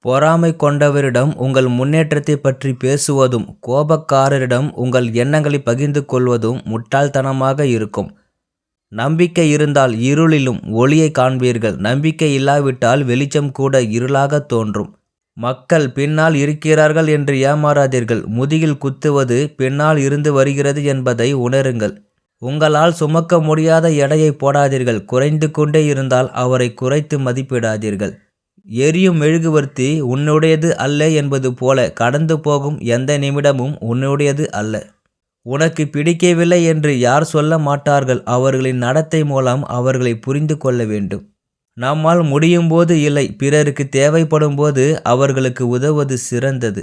பொறாமை கொண்டவரிடம் உங்கள் முன்னேற்றத்தை பற்றி பேசுவதும் கோபக்காரரிடம் உங்கள் எண்ணங்களை பகிர்ந்து கொள்வதும் முட்டாள்தனமாக இருக்கும். நம்பிக்கை இருந்தால் இருளிலும் ஒளியை காண்பீர்கள். நம்பிக்கை இல்லாவிட்டால் வெளிச்சம் கூட இருளாக தோன்றும். மக்கள் பின்னால் இருக்கிறார்கள் என்று ஏமாறாதீர்கள். முதுகில் குத்துவது பின்னால் இருந்து வருகிறது என்பதை உணருங்கள். உங்களால் சுமக்க முடியாத எடையை போடாதீர்கள். குறைந்து கொண்டே இருந்தால் அவரை குறைத்து மதிப்பிடாதீர்கள். எரியும் மெழுகுவர்த்தி உன்னுடையது அல்ல என்பது போல கடந்து போகும் எந்த நிமிடமும் உன்னுடையது அல்ல. உனக்கு பிடிக்கவில்லை என்று யார் சொல்ல மாட்டார்கள். அவர்களின் நடத்தை மூலம் அவர்களை புரிந்து கொள்ள வேண்டும். நம்மால் முடியும்போது இல்லை, பிறருக்கு தேவைப்படும் போது அவர்களுக்கு உதவுவது சிறந்தது.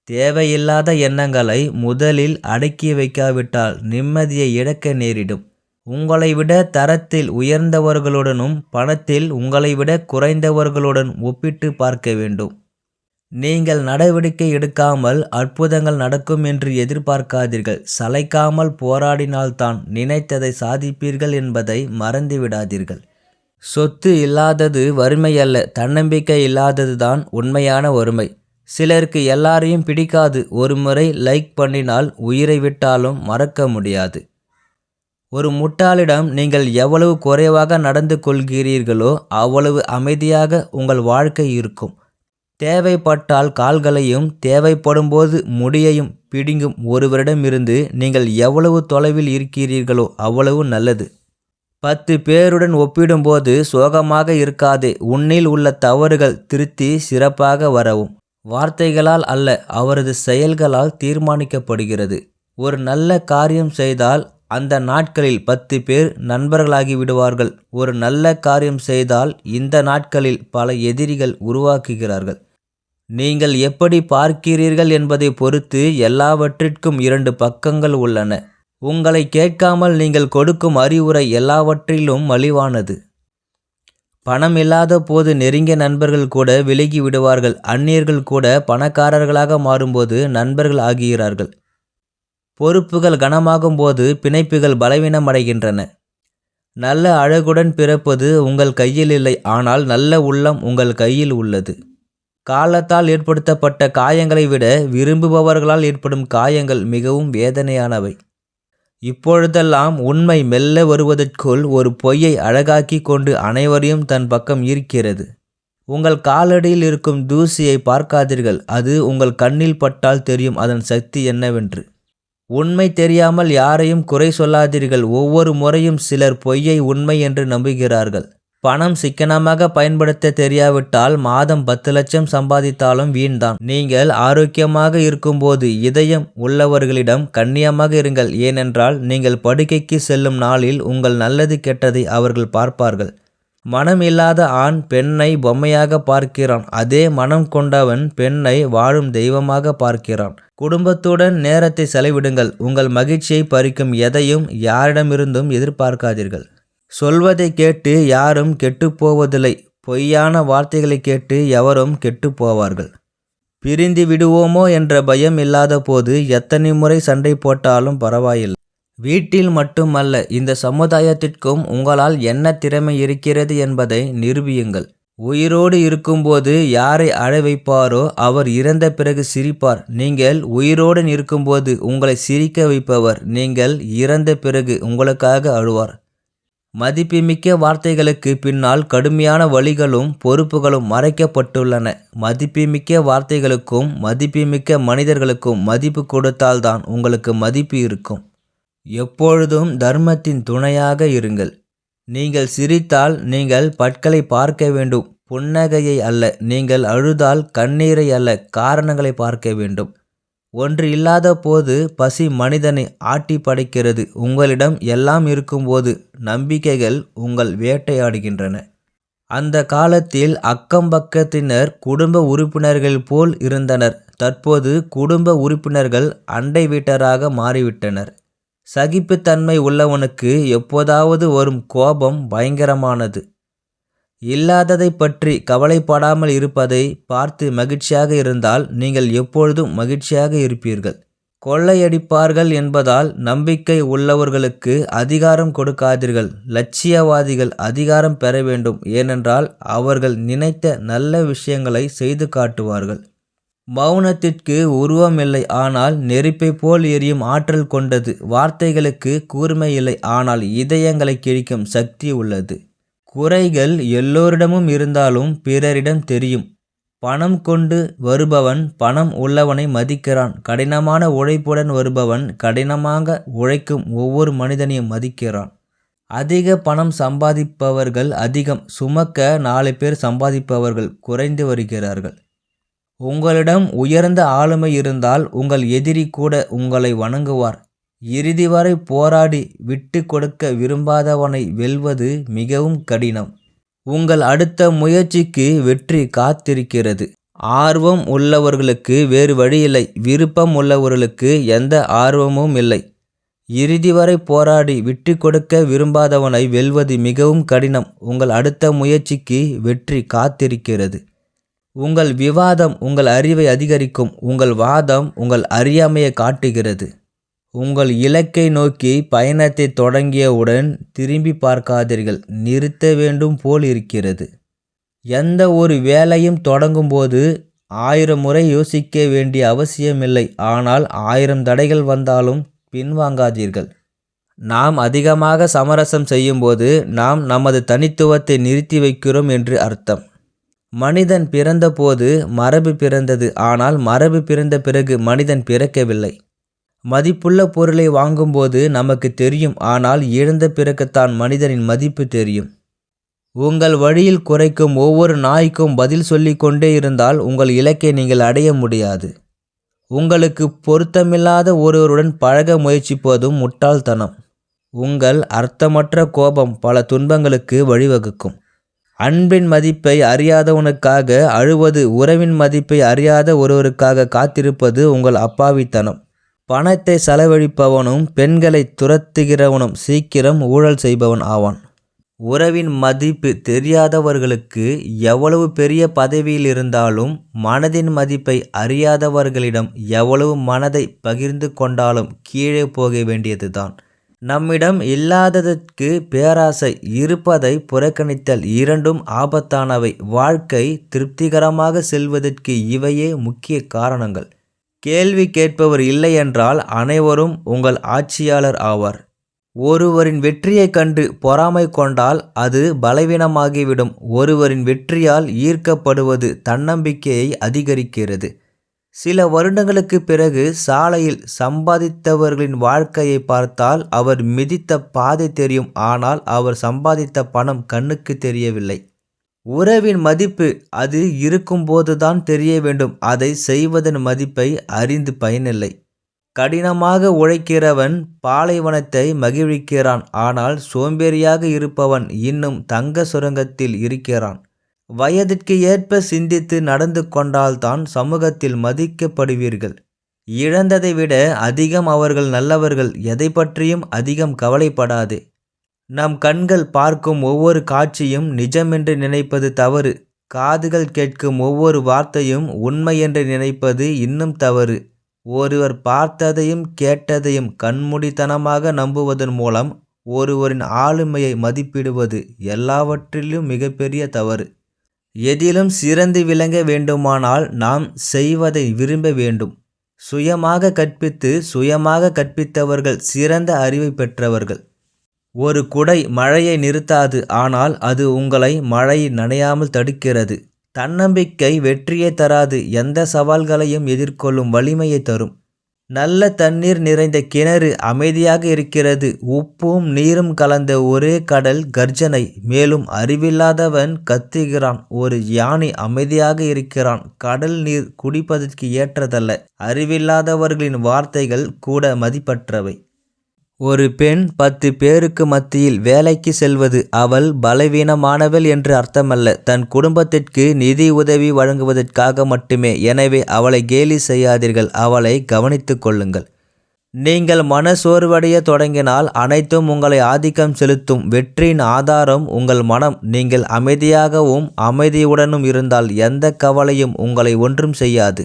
தேவையில்லாத எண்ணங்களை முதலில் அடக்கி வைக்காவிட்டால் நிம்மதியை இழக்க நேரிடும். உங்களை விட தரத்தில் உயர்ந்தவர்களுடனும் பணத்தில் உங்களை விட குறைந்தவர்களுடன் ஒப்பிட்டு பார்க்க வேண்டும். நீங்கள் நடவடிக்கை எடுக்காமல் அற்புதங்கள் நடக்கும் என்று எதிர்பார்க்காதீர்கள். சளைக்காமல் போராடினால்தான் நினைத்ததை சாதிப்பீர்கள் என்பதை மறந்துவிடாதீர்கள். சொத்து இல்லாதது வறுமை அல்ல, தன்னம்பிக்கை இல்லாததுதான் உண்மையான வறுமை. சிலருக்கு எல்லாரையும் பிடிக்காது. ஒரு முறை லைக் பண்ணினால் உயிரை விட்டாலும் மறக்க முடியாது. ஒரு முட்டாளிடம் நீங்கள் எவ்வளவு குறைவாக நடந்து கொள்கிறீர்களோ அவ்வளவு அமைதியாக உங்கள் வாழ்க்கை இருக்கும். தேவைப்பட்டால் கால்களையும் தேவைப்படும்போது முடியையும் பிடுங்கும் ஒருவரிடமிருந்து நீங்கள் எவ்வளவு தொலைவில் இருக்கிறீர்களோ அவ்வளவு நல்லது. 10 பேருடன் ஒப்பிடும்போது சோகமாக இருக்காதே. உன்னில் உள்ள தவறுகள் திருத்தி சிறப்பாக வரவும். வார்த்தைகளால் அல்ல, அவரது செயல்களால் தீர்மானிக்கப்படுகிறது. ஒரு நல்ல காரியம் செய்தால் அந்த நாட்களில் 10 பேர் நண்பர்களாகி விடுவார்கள். ஒரு நல்ல காரியம் செய்தால் இந்த நாட்களில் பல எதிரிகள் உருவாக்குகிறார்கள். நீங்கள் எப்படி பார்க்கிறீர்கள் என்பதை பொறுத்து எல்லாவற்றிற்கும் 2 பக்கங்கள் உள்ளன. உங்களை கேட்காமல் நீங்கள் கொடுக்கும் அறிவுரை எல்லாவற்றிலும் மலிவானது. பணம் இல்லாத போது நெருங்கிய நண்பர்கள் கூட விலகி விடுவார்கள். அந்நியர்கள் கூட பணக்காரர்களாக மாறும்போது நண்பர்கள் ஆகிறார்கள். பொறுப்புகள் கனமாகும் போது பிணைப்புகள் பலவீனமடைகின்றன. நல்ல அழகுடன் பிறப்பது உங்கள் கையில் இல்லை, ஆனால் நல்ல உள்ளம் உங்கள் கையில் உள்ளது. காலத்தால் ஏற்படுத்தப்பட்ட காயங்களை விட விரும்புபவர்களால் ஏற்படும் காயங்கள் மிகவும் வேதனையானவை. இப்பொழுதெல்லாம் உண்மை மெல்ல வருவதற்குள் ஒரு பொய்யை அழகாக்கி கொண்டு அனைவரையும் தன் பக்கம் ஈர்க்கிறது. உங்கள் காலடியில் இருக்கும் தூசியை பார்க்காதீர்கள். அது உங்கள் கண்ணில் பட்டால் தெரியும் அதன் சக்தி என்னவென்று. உண்மை தெரியாமல் யாரையும் குறை சொல்லாதீர்கள். ஒவ்வொரு முறையும் சிலர் பொய்யை உண்மை என்று நம்புகிறார்கள். பணம் சிக்கனமாக பயன்படுத்த தெரியாவிட்டால் மாதம் 10 லட்சம் சம்பாதித்தாலும் வீண்தான். நீங்கள் ஆரோக்கியமாக இருக்கும்போது இதயம் உள்ளவர்களிடம் கண்ணியமாக இருங்கள். ஏனென்றால் நீங்கள் படுக்கைக்கு செல்லும் நாளில் உங்கள் நல்லது கெட்டதை அவர்கள் பார்ப்பார்கள். மனம் இல்லாத ஆண் பெண்ணை பொம்மையாக பார்க்கிறான். அதே மனம் கொண்டவன் பெண்ணை வாழும் தெய்வமாக பார்க்கிறான். குடும்பத்துடன் நேரத்தை செலவிடுங்கள். உங்கள் மகிழ்ச்சியை பறிக்கும் எதையும் யாரிடமிருந்தும் எதிர்பார்க்காதீர்கள். சொல்வதை கேட்டு யாரும் கெட்டுப்போவதில்லை. பொய்யான வார்த்தைகளை கேட்டு எவரும் கெட்டுப்போவார்கள். பிரிந்து விடுவோமோ என்ற பயம் இல்லாத போது எத்தனை முறை சண்டை போட்டாலும் பரவாயில்லை. வீட்டில் மட்டுமல்ல, இந்த சமுதாயத்திற்கும் உங்களால் என்ன திறமை இருக்கிறது என்பதை நிரூபியுங்கள். உயிரோடு இருக்கும்போது யாரை அழ வைப்பாரோ அவர் இறந்த பிறகு சிரிப்பார். நீங்கள் உயிருடன் இருக்கும்போது உங்களை சிரிக்க வைப்பவர் நீங்கள் இறந்த பிறகு உங்களுக்காக அழுவார். மதிப்புமிக்க வார்த்தைகளுக்கு பின்னால் கடுமையான வழிகளும் பொறுப்புகளும் மறைக்கப்பட்டுள்ளன. மதிப்புமிக்க வார்த்தைகளுக்கும் மதிப்புமிக்க மனிதர்களுக்கும் மதிப்பு கொடுத்தால்தான் உங்களுக்கு மதிப்பு இருக்கும். எப்பொழுதும் தர்மத்தின் துணையாக இருங்கள். நீங்கள் சிரித்தால் நீங்கள் பற்களை பார்க்க வேண்டும், புன்னகையை அல்ல. நீங்கள் அழுதால் கண்ணீரை அல்ல, காரணங்களை பார்க்க வேண்டும். ஒன்று இல்லாத போது பசி மனிதனை ஆட்டி படைக்கிறது. உங்களிடம் எல்லாம் இருக்கும்போது நம்பிக்கைகள் உங்கள் வேட்டையாடுகின்றன. அந்த காலத்தில் அக்கம்பக்கத்தினர் குடும்ப உறுப்பினர்கள் போல் இருந்தனர். தற்போது குடும்ப உறுப்பினர்கள் அண்டை வீட்டராக மாறிவிட்டனர். சகிப்புத்தன்மை உள்ளவனுக்கு எப்போதாவது வரும் கோபம் பயங்கரமானது. இல்லாததை பற்றி கவலைப்படாமல் இருப்பதை பார்த்து மகிழ்ச்சியாக இருந்தால் நீங்கள் எப்பொழுதும் மகிழ்ச்சியாக இருப்பீர்கள். கொள்ளையடிப்பார்கள் என்பதால் நம்பிக்கை உள்ளவர்களுக்கு அதிகாரம் கொடுக்காதீர்கள். லட்சியவாதிகள் அதிகாரம் பெற வேண்டும், ஏனென்றால் அவர்கள் நினைத்த நல்ல விஷயங்களை செய்து காட்டுவார்கள். மௌனத்திற்கு உருவமில்லை, ஆனால் நெருப்பைப் போல் எரியும் ஆற்றல் கொண்டது. வார்த்தைகளுக்கு கூர்மை இல்லை, ஆனால் இதயங்களை கிழிக்கும் சக்தி உள்ளது. குறைகள் எல்லோரிடமும் இருந்தாலும் பிறரிடம் தெரியும். பணம் கொண்டு வருபவன் பணம் உள்ளவனை மதிக்கிறான். கடினமான உழைப்புடன் வருபவன் கடினமாக உழைக்கும் ஒவ்வொரு மனிதனையும் மதிக்கிறான். அதிக பணம் சம்பாதிப்பவர்கள் அதிகம் சுமக்க 4 பேர் சம்பாதிப்பவர்கள் குறைந்து வருகிறார்கள். உங்களிடம் உயர்ந்த ஆளுமை இருந்தால் உங்கள் எதிரி கூட உங்களை வணங்குவார். இறுதி வரை போராடி விட்டு கொடுக்க விரும்பாதவனை வெல்வது மிகவும் கடினம். உங்கள் அடுத்த முயற்சிக்கு வெற்றி காத்திருக்கிறது. ஆர்வம் உள்ளவர்களுக்கு வேறு வழியில்லை. விருப்பம் உள்ளவர்களுக்கு எந்த ஆர்வமும் இல்லை. இறுதி வரை போராடி விட்டு கொடுக்க விரும்பாதவனை வெல்வது மிகவும் கடினம். உங்கள் அடுத்த முயற்சிக்கு வெற்றி காத்திருக்கிறது. உங்கள் விவாதம் உங்கள் அறிவை அதிகரிக்கும். உங்கள் வாதம் உங்கள் அறியாமையை காட்டுகிறது. உங்கள் இலக்கை நோக்கி பயணத்தை தொடங்கியவுடன் திரும்பி பார்க்காதீர்கள். நிறுத்த வேண்டும் போல் இருக்கிறது. எந்த ஒரு வேலையும் தொடங்கும்போது 1000 முறை யோசிக்க வேண்டிய அவசியமில்லை. ஆனால் 1000 தடைகள் வந்தாலும் பின்வாங்காதீர்கள். நாம் அதிகமாக சமரசம் செய்யும்போது நாம் நமது தனித்துவத்தை நிறுத்தி வைக்கிறோம் என்று அர்த்தம். மனிதன் பிறந்தபோது மரபு பிறந்தது, ஆனால் மரபு பிறந்த பிறகு மனிதன் பிறக்கவில்லை. மதிப்புள்ள பொருளை வாங்கும்போது நமக்கு தெரியும், ஆனால் இழந்த பிறகுத்தான் மனிதனின் மதிப்பு தெரியும். உங்கள் வழியில் குறைக்கும் ஒவ்வொரு நாய்க்கும் பதில் சொல்லிக் கொண்டே இருந்தால் உங்கள் இலக்கை நீங்கள் அடைய முடியாது. உங்களுக்கு பொருத்தமில்லாத ஒருவருடன் பழக முயற்சிப்பதும் முட்டாள்தனம். உங்கள் அர்த்தமற்ற கோபம் பல துன்பங்களுக்கு வழிவகுக்கும். அன்பின் மதிப்பை அறியாதவனுக்காக அழுவது, உறவின் மதிப்பை அறியாத ஒருவருக்காக காத்திருப்பது உங்கள் அப்பாவித்தனம். பணத்தை செலவழிப்பவனும் பெண்களை துரத்துகிறவனும் சீக்கிரம் ஊழல் செய்பவன் ஆவான். உறவின் மதிப்பு தெரியாதவர்களுக்கு எவ்வளவு பெரிய பதவியில் இருந்தாலும், மனதின் மதிப்பை அறியாதவர்களிடம் எவ்வளவு மனதை பகிர்ந்து கொண்டாலும் கீழே போக வேண்டியதுதான். நம்மிடம் இல்லாததற்கு பேராசை, இருப்பதை புறக்கணித்தல் இரண்டும் ஆபத்தானவை. வாழ்க்கை திருப்திகரமாக செல்வதற்கு இவையே முக்கிய காரணங்கள். கேள்வி கேட்பவர் இல்லை என்றால் அனைவரும் உங்கள் ஆட்சியாளர் ஆவார். ஒருவரின் வெற்றியைக் கண்டு பொறாமை கொண்டால் அது பலவீனமாகிவிடும். ஒருவரின் வெற்றியால் ஈர்க்கப்படுவது தன்னம்பிக்கையை அதிகரிக்கிறது. சில வருடங்களுக்கு பிறகு சாலையில் சம்பாதித்தவர்களின் வாழ்க்கையை பார்த்தால் அவர் மிதித்த பாதை தெரியும், ஆனால் அவர் சம்பாதித்த பணம் கண்ணுக்கு தெரியவில்லை. உறவின் மதிப்பு அது இருக்கும்போதுதான் தெரிய வேண்டும். அதை செய்வதன் மதிப்பை அறிந்து பயனில்லை. கடினமாக உழைக்கிறவன் பாலைவனத்தை மகிழ்விக்கிறான், ஆனால் சோம்பேறியாக இருப்பவன் இன்னும் தங்க சுரங்கத்தில் இருக்கிறான். வயதிற்கு ஏற்ப சிந்தித்து நடந்து கொண்டால்தான் சமூகத்தில் மதிக்கப்படுவீர்கள். இழந்ததை விட அதிகம் அவர்கள் நல்லவர்கள். எதை பற்றியும் அதிகம் கவலைப்படாதே. நம் கண்கள் பார்க்கும் ஒவ்வொரு காட்சியும் நிஜமென்று நினைப்பது தவறு. காதுகள் கேட்கும் ஒவ்வொரு வார்த்தையும் உண்மை என்று நினைப்பது இன்னும் தவறு. ஒருவர் பார்த்ததையும் கேட்டதையும் கண்மூடித்தனமாக நம்புவதன் மூலம் ஒருவரின் ஆளுமையை மதிப்பிடுவது எல்லாவற்றிலும் மிகப்பெரிய தவறு. எதிலும் சிறந்து விளங்க வேண்டுமானால் நாம் செய்வதை விரும்ப வேண்டும். சுயமாக கற்பித்து சுயமாக கற்பித்தவர்கள் சிறந்த அறிவை பெற்றவர்கள். ஒரு குடை மழையை நிறுத்தாது, ஆனால் அது உங்களை மழை நனையாமல் தடுக்கிறது. தன்னம்பிக்கை வெற்றியை தராது, எந்த சவால்களையும் எதிர்கொள்ளும் வலிமையை தரும். நல்ல தண்ணீர் நிறைந்த கிணறு அமைதியாக இருக்கிறது. உப்பும் நீரும் கலந்த ஒரே கடல் கர்ஜனை. மேலும் அறிவில்லாதவன் கத்துகிறான். ஒரு யானை அமைதியாக இருக்கிறான். கடல் நீர் குடிப்பதற்கு ஏற்றதல்ல. அறிவில்லாதவர்களின் வார்த்தைகள் கூட மதிப்பற்றவை. ஒரு பெண் 10 பேருக்கு மத்தியில் வேலைக்கு செல்வது அவள் பலவீனமானவள் என்று அர்த்தமல்ல. தன் குடும்பத்திற்கு நிதி உதவி வழங்குவதற்காக மட்டுமே. எனவே அவளை கேலி செய்யாதீர்கள், அவளை கவனித்துக் கொள்ளுங்கள். நீங்கள் மனசோர்வடைய தொடங்கினால் அனைத்தும் உங்களை ஆதிக்கம் செலுத்தும். வெற்றியின் ஆதாரம் உங்கள் மனம். நீங்கள் அமைதியாகவும் அமைதியுடனும் இருந்தால் எந்த கவலையும் உங்களை ஒன்றும் செய்யாது.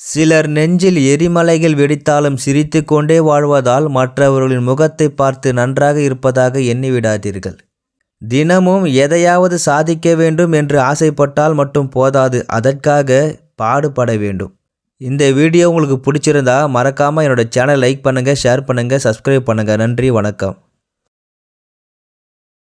சிலர் நெஞ்சில் எரிமலைகள் வெடித்தாலும் சிரித்து கொண்டே வாழ்வதால் மற்றவர்களின் முகத்தை பார்த்து நன்றாக இருப்பதாக எண்ணிவிடாதீர்கள். தினமும் எதையாவது சாதிக்க வேண்டும் என்று ஆசைப்பட்டால் மட்டும் போதாது, அதற்காக பாடுபட வேண்டும். இந்த வீடியோ உங்களுக்கு பிடிச்சிருந்தா மறக்காமல் என்னோட சேனல் லைக் பண்ணுங்கள், ஷேர் பண்ணுங்கள், சப்ஸ்கிரைப் பண்ணுங்கள். நன்றி, வணக்கம்.